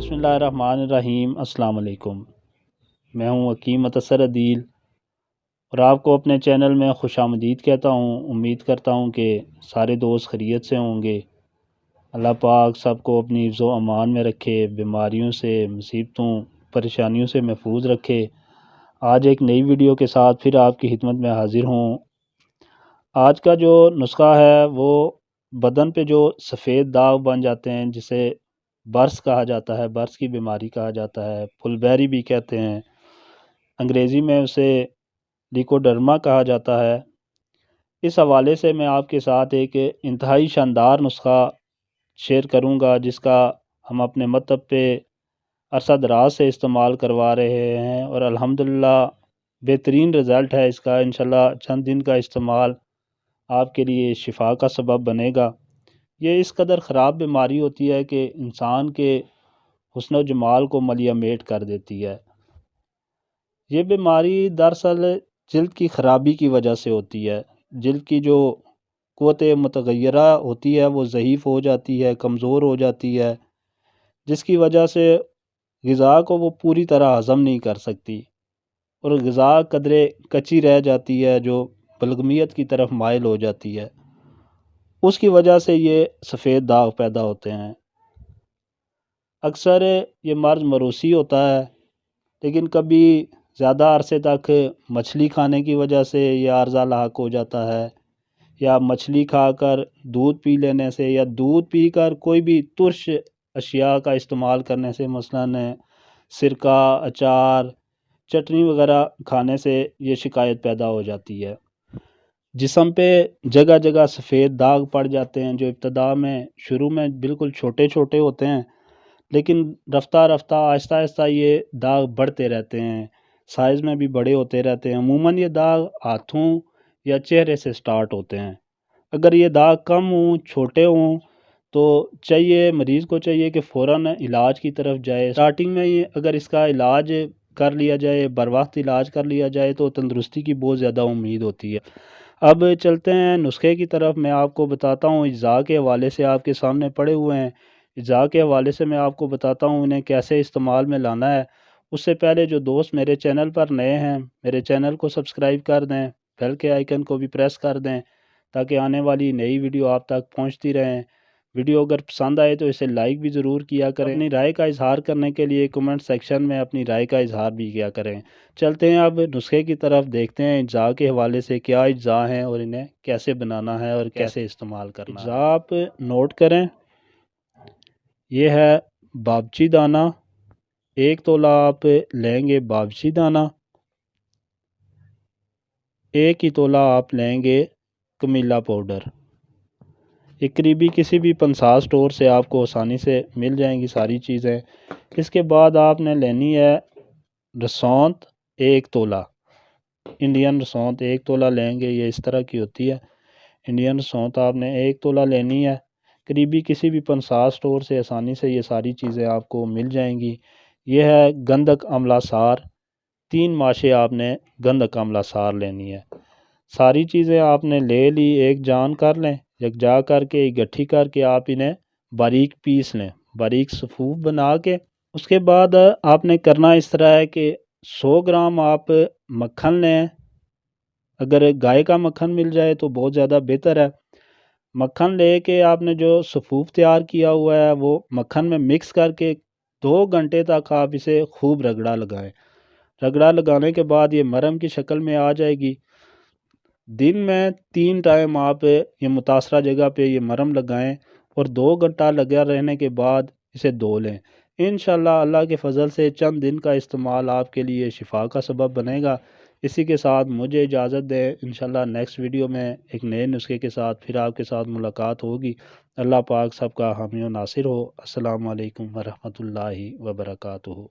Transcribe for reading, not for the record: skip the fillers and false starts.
बिस्मिल्लाहिर्रहमानिर्रहीम। अस्सलाम वालेकुम। मैं हूं हकीम मुतसर अदील और आपको अपने चैनल में खुशामदीद कहता हूं। उम्मीद करता हूं कि सारे दोस्त खैरियत से होंगे। अल्लाह पाक सबको अपनी हिफ्ज़ व अमान में रखे, बीमारियों से, मुसीबतों, परेशानियों से महफूज रखे। आज एक नई वीडियो के साथ फिर आपकी खिदमत में हाज़िर हूँ। आज का जो नुस्खा है वो बदन पे जो सफ़ेद दाग बन जाते हैं, जिसे बर्स कहा जाता है, बर्स की बीमारी कहा जाता है, फुलबेरी भी कहते हैं, अंग्रेज़ी में उसे लिकोडर्मा कहा जाता है। इस हवाले से मैं आपके साथ एक इंतहाई शानदार नुस्खा शेयर करूंगा, जिसका हम अपने मतब पे अरसा दराज से इस्तेमाल करवा रहे हैं और अल्हम्दुलिल्लाह बेहतरीन रिज़ल्ट है इसका। इंशाल्लाह चंद दिन का इस्तेमाल आपके लिए शिफा का सबब बनेगा। ये इस कदर ख़राब बीमारी होती है कि इंसान के हुस्न व जमाल को मलियामेट कर देती है। ये बीमारी दरअसल जिल्द की ख़राबी की वजह से होती है। जिल्द की जो क़ुव्वत मुतग़य्यरा होती है वो ज़ईफ़ हो जाती है, कमज़ोर हो जाती है, जिसकी वजह से ग़िज़ा को वो पूरी तरह हज़म नहीं कर सकती और ग़िज़ा कदरे कच्ची रह जाती है, जो बलगमियत की तरफ माइल हो जाती है। उसकी वजह से ये सफ़ेद दाग पैदा होते हैं। अक्सर ये मर्ज़ मरूसी होता है, लेकिन कभी ज़्यादा अरसे तक मछली खाने की वजह से ये आर्ज़ा लाक हो जाता है, या मछली खाकर दूध पी लेने से, या दूध पीकर कोई भी तुर्श अशिया का इस्तेमाल करने से, मसलन सिरका, अचार, चटनी वगैरह खाने से ये शिकायत पैदा हो जाती है। जिस्म पे जगह जगह सफ़ेद दाग पड़ जाते हैं, जो इब्तदा में शुरू में बिल्कुल छोटे छोटे होते हैं, लेकिन रफ्ता रफ्ता आहिस्ता आहिस्ता ये दाग बढ़ते रहते हैं, साइज़ में भी बड़े होते रहते हैं। अमूमन ये दाग हाथों या चेहरे से स्टार्ट होते हैं। अगर ये दाग कम हों, छोटे हों, तो मरीज़ को चाहिए कि फ़ौरन इलाज की तरफ जाए। स्टार्टिंग में ये अगर इसका इलाज कर लिया जाए, बर वक्त इलाज कर लिया जाए, तो तंदुरुस्ती की बहुत ज़्यादा उम्मीद होती है। अब चलते हैं नुस्खे की तरफ। मैं आपको बताता हूँ, इज़्ज़ा के हवाले से आपके सामने पड़े हुए हैं। इज़्ज़ा के हवाले से मैं आपको बताता हूँ इन्हें कैसे इस्तेमाल में लाना है। उससे पहले जो दोस्त मेरे चैनल पर नए हैं, मेरे चैनल को सब्सक्राइब कर दें, बेल के आइकन को भी प्रेस कर दें, ताकि आने वाली नई वीडियो आप तक पहुँचती रहें। वीडियो अगर पसंद आए तो इसे लाइक भी ज़रूर किया करें। अपनी राय का इजहार करने के लिए कमेंट सेक्शन में अपनी राय का इजहार भी किया करें। चलते हैं अब नुस्खे की तरफ, देखते हैं इज़्ज़ा के हवाले से क्या इज़्ज़ा हैं और इन्हें कैसे बनाना है और कैसे इस्तेमाल करना है। इज़्ज़ा आप नोट करें। ये है बाबची दाना, 1 तोला आप लेंगे बाबची दाना, 1 ही तोला आप लेंगे कमीला पाउडर। ये करीबी किसी भी पंसार स्टोर से आपको आसानी से मिल जाएंगी सारी चीज़ें। इसके बाद आपने लेनी है रसौंत, 1 तोला, इंडियन रसौंत 1 तोला लेंगे। ये इस तरह की होती है। इंडियन रसौंत आपने 1 तोला लेनी है। करीबी किसी भी पंसार स्टोर से आसानी से ये सारी चीज़ें आपको मिल जाएंगी। ये है गंधक अमला सार, 3 माशे आपने गंधक अमला सार लेनी है। सारी चीज़ें आपने ले ली, एक जान कर लें, यकजा करके इकट्ठी करके आप इन्हें बारीक पीस लें, बारीक सफ़ूफ बना के। उसके बाद आपने करना इस तरह है कि 100 ग्राम आप मक्खन लें। अगर गाय का मक्खन मिल जाए तो बहुत ज़्यादा बेहतर है। मक्खन लेके आपने जो सफ़ूफ तैयार किया हुआ है वो मक्खन में मिक्स करके 2 घंटे तक आप इसे खूब रगड़ा लगाएं। रगड़ा लगाने के बाद ये मरहम की शक्ल में आ जाएगी। दिन में 3 टाइम आप ये मुतासरा जगह पे ये मरहम लगाएं और 2 घंटा लगा रहने के बाद इसे धो लें। इंशाल्लाह अल्लाह के फ़ज़ल से चंद दिन का इस्तेमाल आपके लिए शिफा का सबब बनेगा। इसी के साथ मुझे इजाज़त दें। इंशाल्लाह नेक्स्ट वीडियो में एक नए नुस्खे के साथ फिर आपके साथ मुलाकात होगी। अल्लाह पाक सबका हामी व नासिर हो। अस्सलामु अलैकुम व रहमतुल्लाहि व बरकातुहू।